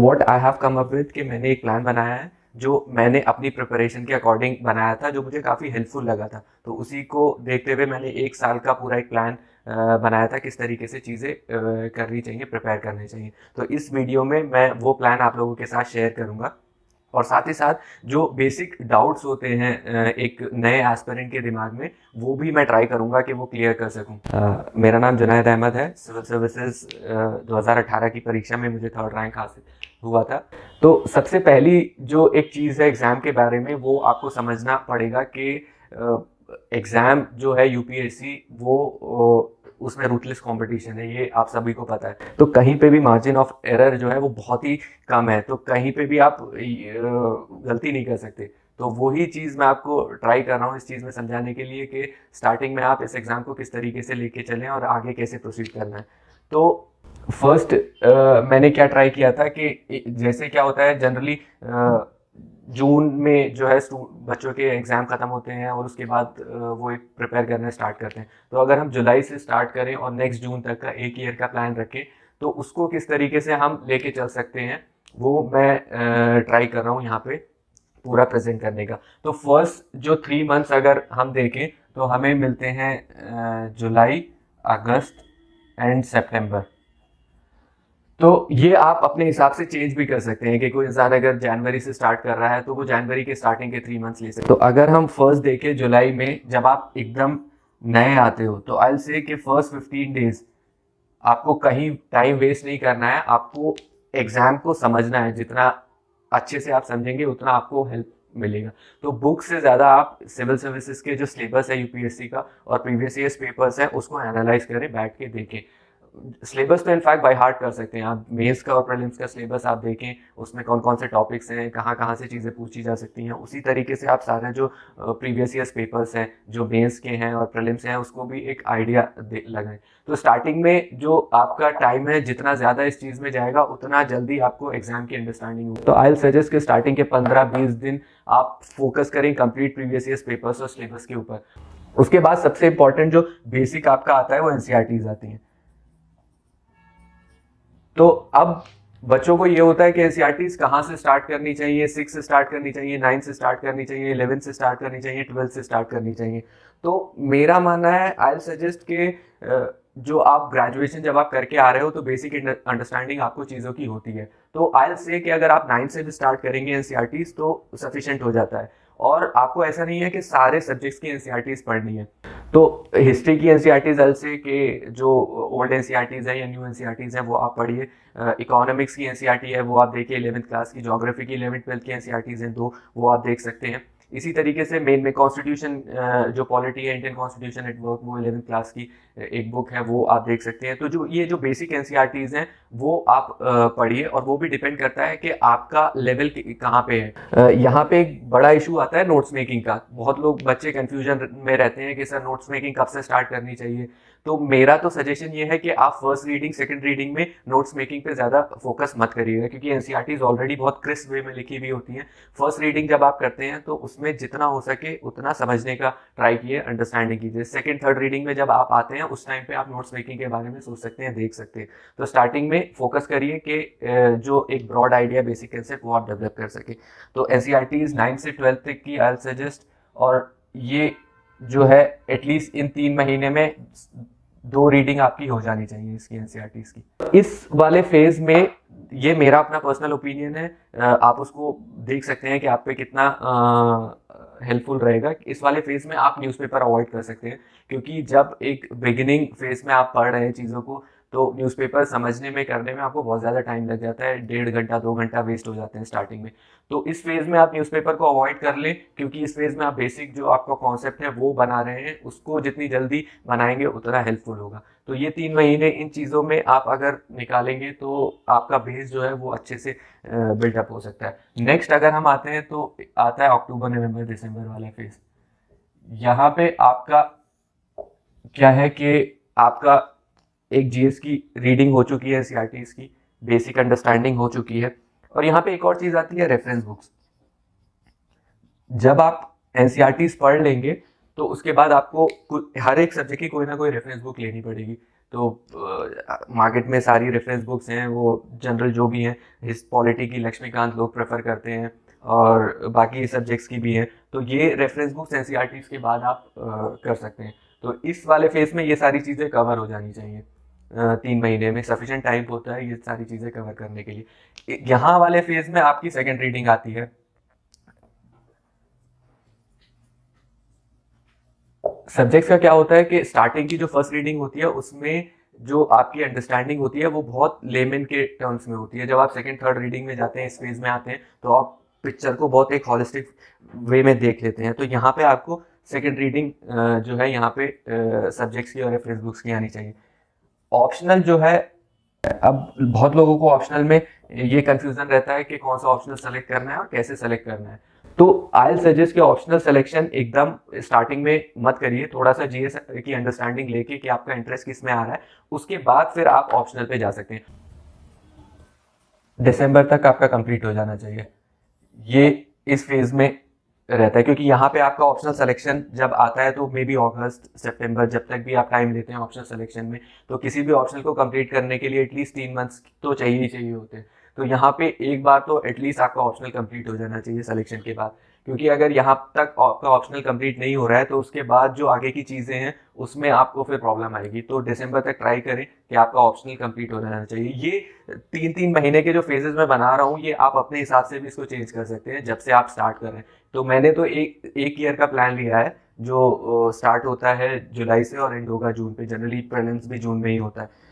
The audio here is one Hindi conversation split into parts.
What I have come up with कि मैंने एक प्लान बनाया है जो मैंने अपनी प्रिपरेशन के अकॉर्डिंग बनाया था, जो मुझे काफ़ी हेल्पफुल लगा था। तो उसी को देखते हुए मैंने एक साल का पूरा एक प्लान बनाया था, किस तरीके से चीज़ें करनी चाहिए, प्रिपेयर करनी चाहिए। तो इस वीडियो में मैं वो प्लान आप लोगों के साथ शेयर करूँगा, और साथ ही साथ जो बेसिक डाउट्स होते हैं एक नए एस्पिरेंट के दिमाग में, वो भी मैं ट्राई करूंगा कि वो क्लियर कर सकूं। मेरा नाम जुनैद अहमद है। सिविल सर्विसेज 2018 की परीक्षा में मुझे 3rd रैंक हासिल हुआ था। तो सबसे पहली जो एक चीज़ है एग्ज़ाम के बारे में, वो आपको समझना पड़ेगा कि एग्ज़ाम जो है यूपीएससी वो उसमें रूथलेस कंपटीशन है, ये आप सभी को पता है। तो कहीं पे भी मार्जिन ऑफ एरर जो है वो बहुत ही कम है, तो कहीं पे भी आप गलती नहीं कर सकते। तो वही चीज़ मैं आपको ट्राई कर रहा हूँ इस चीज़ में समझाने के लिए कि स्टार्टिंग में आप इस एग्ज़ाम को किस तरीके से लेके चलें और आगे कैसे प्रोसीड करना है। तो फर्स्ट मैंने क्या ट्राई किया था कि जैसे क्या होता है जनरली जून में जो है बच्चों के एग्ज़ाम ख़त्म होते हैं और उसके बाद वो एक प्रिपेयर करना स्टार्ट करते हैं। तो अगर हम जुलाई से स्टार्ट करें और नेक्स्ट जून तक का एक ईयर का प्लान रखें, तो उसको किस तरीके से हम लेके चल सकते हैं, वो मैं ट्राई कर रहा हूँ यहाँ पे पूरा प्रेजेंट करने का। तो फर्स्ट जो 3 मंथ्स अगर हम देखें तो हमें मिलते हैं जुलाई, अगस्त एंड सितंबर। तो ये आप अपने हिसाब से चेंज भी कर सकते हैं कि कोई इंसान अगर जनवरी से स्टार्ट कर रहा है तो वो जनवरी के स्टार्टिंग के 3 मंथ्स ले सकते हैं। तो अगर हम फर्स्ट देखें जुलाई में, जब आप एकदम नए आते हो, तो आई विल से कि फर्स्ट 15 डेज आपको कहीं टाइम वेस्ट नहीं करना है, आपको एग्जाम को समझना है। जितना अच्छे से आप समझेंगे उतना आपको हेल्प मिलेगा। तो बुक से ज़्यादा आप सिविल सर्विसेज के जो सिलेबस है यूपीएससी का और प्रीवियस ईयर्स पेपर्स हैं उसको एनालाइज करें, बैठ के देखें। सिलेबस तो इनफैक्ट बाय हार्ट कर सकते हैं आप। मेंस का और प्रीलिम्स का सिलेबस आप देखें, उसमें कौन कौन से टॉपिक्स हैं, कहाँ कहाँ से चीज़ें पूछी जा सकती हैं। उसी तरीके से आप सारे जो प्रीवियस ईयर्स पेपर्स हैं, जो मेंस के हैं और प्रीलिम्स हैं, उसको भी एक आइडिया लगाएं। तो स्टार्टिंग में जो आपका टाइम है, जितना ज़्यादा इस चीज़ में जाएगा उतना जल्दी आपको एग्जाम की अंडरस्टैंडिंग होगी। तो आई विल सजेस्ट कि स्टार्टिंग के 15-20 दिन आप फोकस करें कंप्लीट प्रीवियस ईयर्स पेपर्स और सिलेबस के ऊपर। उसके बाद सबसे इंपॉर्टेंट जो बेसिक आपका आता है वो एनसीईआरटीज आती हैं। तो अब बच्चों को ये होता है कि एनसीईआरटीज कहाँ से स्टार्ट करनी चाहिए, 6 से स्टार्ट करनी चाहिए, 9 से स्टार्ट करनी चाहिए, 11 से स्टार्ट करनी चाहिए, 12 से स्टार्ट करनी चाहिए। तो मेरा मानना है, आई विल सजेस्ट कि जो आप ग्रेजुएशन जब आप करके आ रहे हो तो बेसिक अंडरस्टैंडिंग आपको चीज़ों की होती है। तो आई विल से कि अगर आप 9 से भी स्टार्ट करेंगे एनसीईआरटीज तो सफिशिएंट हो जाता है। और आपको ऐसा नहीं है कि सारे सब्जेक्ट्स की एनसीईआरटीज पढ़नी है। तो हिस्ट्री की एनसीईआरटीज से के जो ओल्ड एनसीईआरटीज है या न्यू एनसीईआरटीज है वो आप पढ़िए। इकोनॉमिक्स की एनसीईआरटी है वो आप देखिए 11th क्लास की। ज्योग्राफी की 11th-12th की एनसीईआरटीज हैं 2, वो आप देख सकते हैं। इसी तरीके से मेन में कॉन्स्टिट्यूशन जो पॉलिटी है, इंडियन कॉन्स्टिट्यूशन एट वर्क, वो 11th क्लास की एक बुक है, वो आप देख सकते हैं। तो जो ये जो बेसिक एनसीईआरटीज हैं वो आप पढ़िए, और वो भी डिपेंड करता है कि आपका लेवल कहाँ पे है। यहाँ पे एक बड़ा इशू आता है नोट्स मेकिंग का। बहुत लोग बच्चे कंफ्यूजन में रहते हैं कि सर नोट्स मेकिंग कब से स्टार्ट करनी चाहिए। तो मेरा तो सजेशन ये है कि आप फर्स्ट रीडिंग, सेकंड रीडिंग में नोट्स मेकिंग पे ज़्यादा फोकस मत करिएगा, क्योंकि एनसीईआरटीज ऑलरेडी बहुत क्रिस्प वे में लिखी हुई होती हैं। फर्स्ट रीडिंग जब आप करते हैं तो उसमें जितना हो सके उतना समझने का ट्राई कीजिए, अंडरस्टैंडिंग कीजिए। सेकंड, थर्ड रीडिंग में जब आप आते हैं उस टाइम पे आप नोट्स मेकिंग के बारे में सोच सकते हैं, देख सकते हैं। तो स्टार्टिंग में फोकस करिए कि जो एक ब्रॉड आइडिया, बेसिक कंसेप्ट, वो आप डेवलप कर सके। तो एनसीईआरटीज 9 से 12 तक की आई सजेस्ट, और ये जो है एटलीस्ट इन 3 महीने में 2 रीडिंग आपकी हो जानी चाहिए इसकी एनसीईआरटीज की। इस वाले फेज में ये मेरा अपना पर्सनल ओपिनियन है, आप उसको देख सकते हैं कि आप पे कितना हेल्पफुल रहेगा। इस वाले फेज में आप न्यूज़पेपर अवॉइड कर सकते हैं, क्योंकि जब एक बिगिनिंग फेज में आप पढ़ रहे हैं चीज़ों को, तो न्यूज़पेपर समझने में, करने में आपको बहुत ज़्यादा टाइम लग जाता है। 1.5 घंटा 2 घंटा वेस्ट हो जाते हैं स्टार्टिंग में। तो इस फेज़ में आप न्यूज़पेपर को अवॉइड कर लें, क्योंकि इस फेज़ में आप बेसिक जो आपका कॉन्सेप्ट है वो बना रहे हैं, उसको जितनी जल्दी बनाएंगे उतना हेल्पफुल होगा। तो ये 3 महीने इन चीज़ों में आप अगर निकालेंगे तो आपका बेस जो है वो अच्छे से बिल्डअप हो सकता है। नेक्स्ट अगर हम आते हैं तो आता है अक्टूबर, नवंबर, दिसंबर वाला फेज़। यहाँ पे आपका क्या है कि आपका एक जीएस की रीडिंग हो चुकी है, एनसीईआरटीज की बेसिक अंडरस्टैंडिंग हो चुकी है, और यहाँ पे एक और चीज़ आती है रेफरेंस बुक्स। जब आप एनसीईआरटीज पढ़ लेंगे तो उसके बाद आपको हर एक सब्जेक्ट की कोई ना कोई रेफरेंस बुक लेनी पड़ेगी। तो मार्केट में सारी रेफरेंस बुक्स हैं, वो जनरल जो भी हैं, इस पॉलिटी की लक्ष्मीकांत लोग प्रेफर करते हैं और बाकी सब्जेक्ट्स की भी हैं। तो ये रेफरेंस बुक्स एनसीईआरटीज़ के बाद आप कर सकते हैं। तो इस वाले फेज में ये सारी चीज़ें कवर हो जानी चाहिए। 3 महीने में सफिशिएंट टाइम होता है ये सारी चीज़ें कवर करने के लिए। यहाँ वाले फेज में आपकी सेकेंड रीडिंग आती है। सब्जेक्ट्स का क्या होता है कि स्टार्टिंग की जो फर्स्ट रीडिंग होती है उसमें जो आपकी अंडरस्टैंडिंग होती है वो बहुत लेमन के टर्म्स में होती है। जब आप सेकंड थर्ड रीडिंग में जाते हैं, इस फेज में आते हैं, तो आप पिक्चर को बहुत एक हॉलिस्टिक वे में देख लेते हैं। तो यहाँ पे आपको सेकंड रीडिंग जो है यहाँ पे सब्जेक्ट्स की और रेफरेंस बुक्स की आनी चाहिए। ऑप्शनल जो है, अब बहुत लोगों को ऑप्शनल में ये कंफ्यूजन रहता है कि कौन सा ऑप्शनल सेलेक्ट करना है और कैसे सेलेक्ट करना है। तो आई सजेस्ट कि ऑप्शनल सिलेक्शन एकदम स्टार्टिंग में मत करिए। थोड़ा सा जीएस की अंडरस्टैंडिंग लेके कि आपका इंटरेस्ट किस में आ रहा है, उसके बाद फिर आप ऑप्शनल पे जा सकते हैं। दिसंबर तक आपका कंप्लीट हो जाना चाहिए, ये इस फेज में रहता है। क्योंकि यहाँ पे आपका ऑप्शनल सिलेक्शन जब आता है तो मे बी अगस्त सितंबर, जब तक भी आप टाइम लेते हैं ऑप्शनल सिलेक्शन में, तो किसी भी ऑप्शनल को कंप्लीट करने के लिए एटलीस्ट 3 मंथ्स तो चाहिए ही चाहिए होते हैं। तो यहाँ पे एक बार तो एटलीस्ट आपका ऑप्शनल कंप्लीट हो जाना चाहिए सिलेक्शन के बाद। क्योंकि अगर यहाँ तक आपका ऑप्शनल कंप्लीट नहीं हो रहा है तो उसके बाद जो आगे की चीज़ें हैं उसमें आपको फिर प्रॉब्लम आएगी। तो दिसंबर तक ट्राई करें कि आपका ऑप्शनल कंप्लीट हो जाना चाहिए। ये 3-3 महीने के जो फेजेस में बना रहा हूँ, ये आप अपने हिसाब से भी इसको चेंज कर सकते हैं जब से आप स्टार्ट कर रहे हैं। तो मैंने तो एक ईयर का प्लान लिया है जो स्टार्ट होता है जुलाई से और एंड होगा जून पे। जनरली प्रीलिम्स भी जून में ही होता है।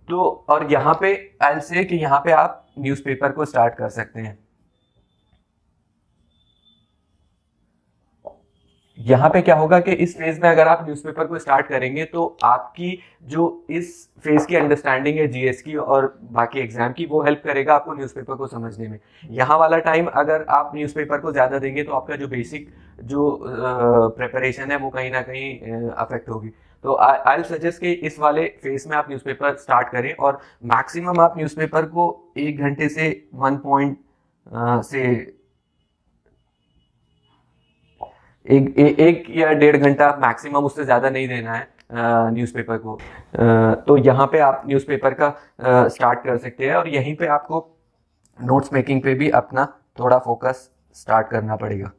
तो और यहाँ पे आई से कि यहाँ पे आप न्यूज़पेपर को स्टार्ट कर सकते हैं। यहाँ पे क्या होगा कि इस फेज में अगर आप न्यूज़पेपर को स्टार्ट करेंगे तो आपकी जो इस फेज की अंडरस्टैंडिंग है जीएस की और बाकी एग्जाम की, वो हेल्प करेगा आपको न्यूज़पेपर को समझने में। यहाँ वाला टाइम अगर आप न्यूज़पेपर को ज़्यादा देंगे तो आपका जो बेसिक जो प्रिपरेशन है वो कहीं ना कहीं अफेक्ट होगी। तो आई सजेस्ट कि इस वाले फेज में आप न्यूज़पेपर स्टार्ट करें और मैक्सिमम आप न्यूज़पेपर को 1 घंटे से 1 पॉइंट से एक या 1.5 घंटा मैक्सिमम, उससे ज़्यादा नहीं देना है न्यूज़पेपर को। तो यहाँ पे आप न्यूज़पेपर का स्टार्ट कर सकते हैं और यहीं पे आपको नोट्स मेकिंग पे भी अपना थोड़ा फोकस स्टार्ट करना पड़ेगा।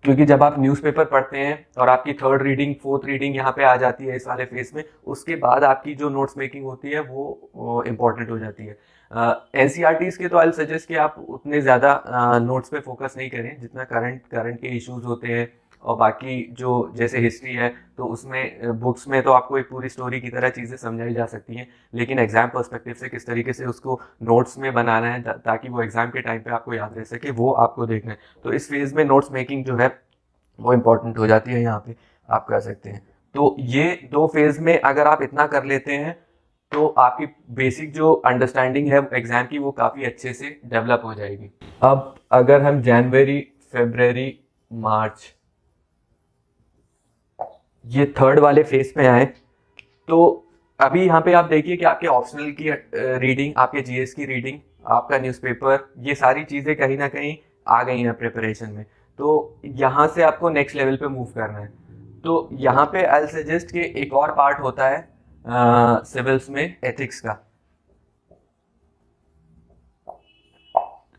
क्योंकि जब आप न्यूज़पेपर पढ़ते हैं और आपकी थर्ड रीडिंग फोर्थ रीडिंग यहाँ पे आ जाती है इस वाले फेज में, उसके बाद आपकी जो नोट्स मेकिंग होती है वो इम्पॉर्टेंट हो जाती है। एनसीईआरटीज़ के तो आई सजेस्ट कि आप उतने ज़्यादा नोट्स पे फोकस नहीं करें जितना करंट के इश्यूज होते हैं। और बाकी जो जैसे हिस्ट्री है तो उसमें बुक्स में तो आपको एक पूरी स्टोरी की तरह चीज़ें समझाई जा सकती हैं, लेकिन एग्जाम पर्सपेक्टिव से किस तरीके से उसको नोट्स में बनाना है ताकि वो एग्जाम के टाइम पे आपको याद रह सके, वो आपको देखना है। तो इस फेज में नोट्स मेकिंग जो है वो इम्पोर्टेंट हो जाती है, यहाँ पे आप कर सकते हैं। तो ये 2 फेज में अगर आप इतना कर लेते हैं तो आपकी बेसिक जो अंडरस्टैंडिंग है एग्जाम की वो काफ़ी अच्छे से डेवलप हो जाएगी। अब अगर हम जनवरी, फरवरी, मार्च ये थर्ड वाले फेज में आए, तो अभी यहाँ पे आप देखिए कि आपके ऑप्शनल की रीडिंग, आपके जीएस की रीडिंग, आपका न्यूज़पेपर, ये सारी चीज़ें कहीं ना कहीं आ गई हैं प्रिपरेशन में। तो यहाँ से आपको नेक्स्ट लेवल पे मूव करना है। तो यहाँ पे आई सजेस्ट कि एक और पार्ट होता है सिविल्स में एथिक्स का।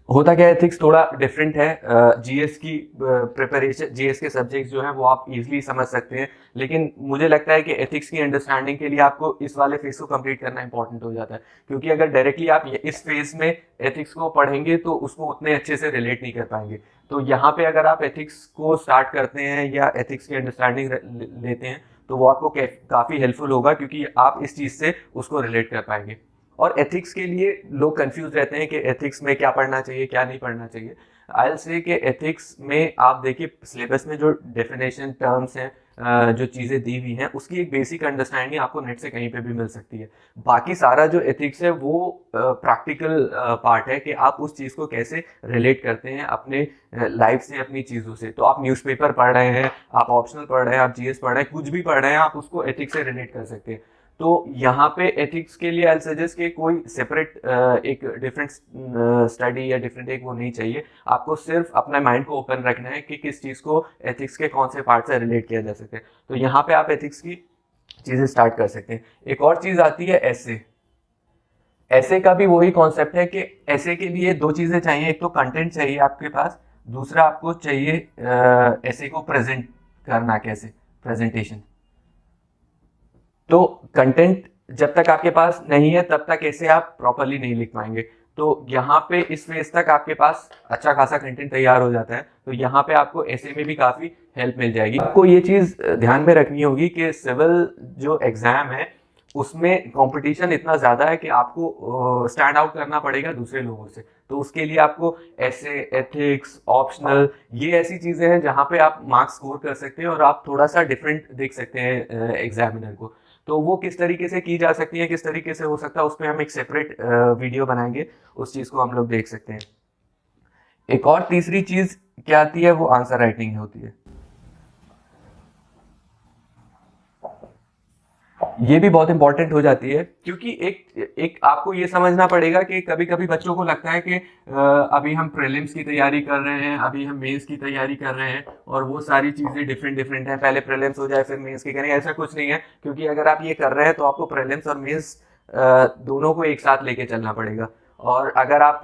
होता क्या है, एथिक्स थोड़ा डिफरेंट है। जीएस की प्रिपरेशन, जीएस के सब्जेक्ट्स जो हैं वो आप इजीली समझ सकते हैं, लेकिन मुझे लगता है कि एथिक्स की अंडरस्टैंडिंग के लिए आपको इस वाले फेज को कंप्लीट करना इंपॉर्टेंट हो जाता है। क्योंकि अगर डायरेक्टली आप इस फेज में एथिक्स को पढ़ेंगे तो उसको उतने अच्छे से रिलेट नहीं कर पाएंगे। तो यहाँ पे अगर आप एथिक्स को स्टार्ट करते हैं या एथिक्स की अंडरस्टैंडिंग लेते हैं तो वो आपको काफ़ी हेल्पफुल होगा, क्योंकि आप इस चीज़ से उसको रिलेट कर पाएंगे। और एथिक्स के लिए लोग कंफ्यूज रहते हैं कि एथिक्स में क्या पढ़ना चाहिए क्या नहीं पढ़ना चाहिए। आई से कि एथिक्स में आप देखिए सिलेबस में जो डेफिनेशन टर्म्स हैं, जो चीज़ें दी हुई हैं, उसकी एक बेसिक अंडरस्टैंडिंग आपको नेट से कहीं पे भी मिल सकती है। बाकी सारा जो एथिक्स है वो प्रैक्टिकल पार्ट है कि आप उस चीज़ को कैसे रिलेट करते हैं अपने लाइफ से, अपनी चीज़ों से। तो आप न्यूज़पेपर पढ़ रहे हैं, आप ऑप्शनल पढ़ रहे हैं, आप जीएस पढ़ रहे हैं, कुछ भी पढ़ रहे हैं, आप उसको एथिक्स से रिलेट कर सकते हैं। तो यहाँ पे एथिक्स के लिए आई सजेस्ट कि कोई सेपरेट एक डिफरेंट स्टडी या डिफरेंट एक वो नहीं चाहिए। आपको सिर्फ अपना माइंड को ओपन रखना है कि किस चीज़ को एथिक्स के कौन से पार्ट से रिलेट किया जा सकता है। तो यहाँ पे आप एथिक्स की चीज़ें स्टार्ट कर सकते हैं। एक और चीज़ आती है ऐसे। ऐसे का भी वही कॉन्सेप्ट है कि ऐसे के लिए दो चीज़ें चाहिए, एक तो कंटेंट चाहिए आपके पास, दूसरा आपको चाहिए ऐसे को प्रेजेंट करना, कैसे प्रेजेंटेशन। तो कंटेंट जब तक आपके पास नहीं है तब तक ऐसे आप प्रॉपरली नहीं लिख पाएंगे। तो यहाँ पे इस फेज तक आपके पास अच्छा खासा कंटेंट तैयार हो जाता है, तो यहाँ पे आपको ऐसे में भी काफ़ी हेल्प मिल जाएगी। आपको ये चीज़ ध्यान में रखनी होगी कि सिविल जो एग्ज़ाम है उसमें कंपटीशन इतना ज़्यादा है कि आपको स्टैंड आउट करना पड़ेगा दूसरे लोगों से। तो उसके लिए आपको ऐसे, एथिक्स, ऑप्शनल, ये ऐसी चीज़ें हैं जहाँ पे आप मार्क्स स्कोर कर सकते हैं और आप थोड़ा सा डिफरेंट देख सकते हैं एग्जामिनर को। तो वो किस तरीके से की जा सकती है, किस तरीके से हो सकता है, उसमें हम एक सेपरेट वीडियो बनाएंगे, उस चीज़ को हम लोग देख सकते हैं। एक और तीसरी चीज़ क्या आती है, वो आंसर राइटिंग होती है। ये भी बहुत इंपॉर्टेंट हो जाती है, क्योंकि एक आपको ये समझना पड़ेगा कि कभी कभी बच्चों को लगता है कि अभी हम प्रीलिम्स की तैयारी कर रहे हैं, अभी हम मेंस की तैयारी कर रहे हैं और वो सारी चीज़ें डिफरेंट डिफरेंट हैं, पहले प्रीलिम्स हो जाए फिर मेंस की करेंगे। ऐसा कुछ नहीं है, क्योंकि अगर आप ये कर रहे हैं तो आपको प्रीलिम्स और मेंस दोनों को एक साथ लेके चलना पड़ेगा। और अगर आप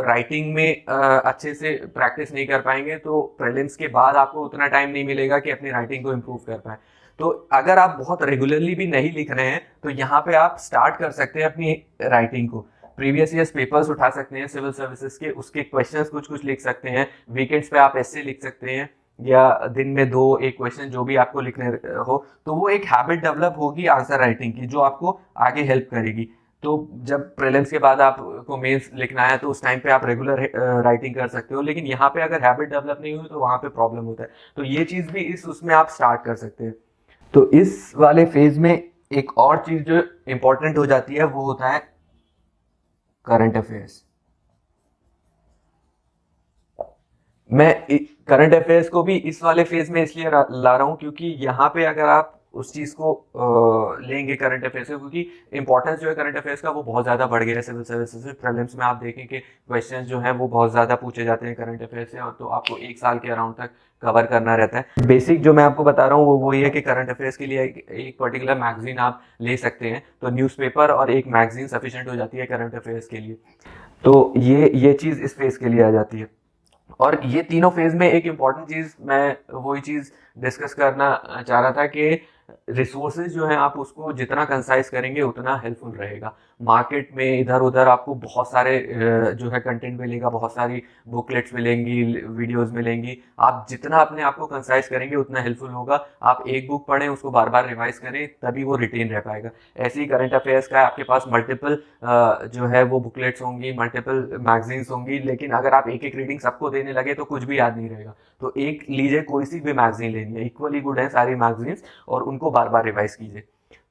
राइटिंग में अच्छे से प्रैक्टिस नहीं कर पाएंगे तो प्रीलिम्स के बाद आपको उतना टाइम नहीं मिलेगा कि अपनी राइटिंग को इम्प्रूव कर पाए। तो अगर आप बहुत रेगुलरली भी नहीं लिख रहे हैं तो यहाँ पे आप स्टार्ट कर सकते हैं अपनी राइटिंग को। प्रीवियस ईयर्स पेपर्स उठा सकते हैं सिविल सर्विसेज के, उसके क्वेश्चंस कुछ कुछ लिख सकते हैं। वीकेंड्स पे आप ऐसे लिख सकते हैं, या दिन में 2-1 क्वेश्चन जो भी आपको लिखने हो। तो वो एक हैबिट डेवलप होगी आंसर राइटिंग की, जो आपको आगे हेल्प करेगी। तो जब प्रीलिम्स के बाद आपको मेंस लिखना है तो उस टाइम पे आप रेगुलर राइटिंग कर सकते हो, लेकिन यहाँ पे अगर हैबिट डेवलप नहीं हुई तो वहाँ पे प्रॉब्लम होता है। तो ये चीज़ भी उसमें आप स्टार्ट कर सकते हैं। तो इस वाले फेज में एक और चीज जो इंपॉर्टेंट हो जाती है वो होता है करंट अफेयर्स। मैं करंट अफेयर्स को भी इस वाले फेज में इसलिए ला रहा हूं क्योंकि यहाँ पे अगर आप उस चीज को लेंगे करंट अफेयर्स को, क्योंकि इंपॉर्टेंस जो है करंट अफेयर्स का वो बहुत ज्यादा बढ़ गया है सिविल सर्विसेज में। प्रीलिम्स में आप देखें कि क्वेश्चंस जो हैं वो बहुत ज्यादा पूछे जाते हैं करंट अफेयर्स से, और तो आपको 1 साल के अराउंड तक कवर करना रहता है। बेसिक जो मैं आपको बता रहा हूँ वो वही है कि करंट अफेयर्स के लिए एक पर्टिकुलर मैगजीन आप ले सकते हैं। तो न्यूज़पेपर और एक मैगजीन सफिशिएंट हो जाती है करंट अफेयर्स के लिए। तो ये चीज़ इस फेज के लिए आ जाती है। और ये तीनों फेज में एक इम्पॉर्टेंट चीज़, मैं वही चीज़ डिस्कस करना चाह रहा था कि रिसोर्सेज जो हैं आप उसको जितना कंसाइज करेंगे उतना हेल्पफुल रहेगा। मार्केट में इधर उधर आपको बहुत सारे जो है कंटेंट मिलेगा, बहुत सारी बुकलेट्स मिलेंगी, वीडियोस मिलेंगी। आप जितना अपने आप को कंसाइज करेंगे उतना हेल्पफुल होगा। आप एक बुक पढ़ें, उसको बार बार रिवाइज करें, तभी वो रिटेन रह पाएगा। ऐसे ही करंट अफेयर्स का आपके पास मल्टीपल जो है वो बुकलेट्स होंगी, मल्टीपल मैगजीन्स होंगी, लेकिन अगर आप एक एक रीडिंग सबको देने लगे तो कुछ भी याद नहीं रहेगा। तो एक लीजिए, कोई सी भी मैगजीन लेनी है, इक्वली गुड है सारी मैगजीन्स, और उनको बार बार रिवाइज कीजिए।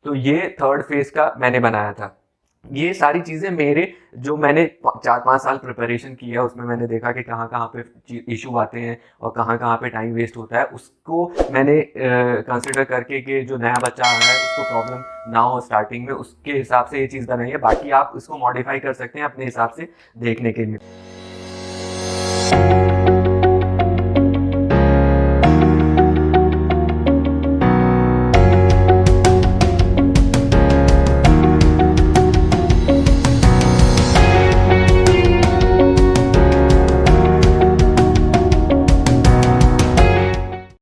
तो ये थर्ड फेज का मैंने बनाया था। ये सारी चीज़ें मेरे जो मैंने 4-5 साल प्रिपरेशन की है उसमें मैंने देखा कि कहाँ कहाँ पे इशू आते हैं और कहाँ कहाँ पे टाइम वेस्ट होता है, उसको मैंने कंसिडर करके कि जो नया बच्चा आ रहा है उसको प्रॉब्लम ना हो स्टार्टिंग में, उसके हिसाब से ये चीज़ बनाई है। बाकी आप इसको मॉडिफाई कर सकते हैं अपने हिसाब से देखने के लिए।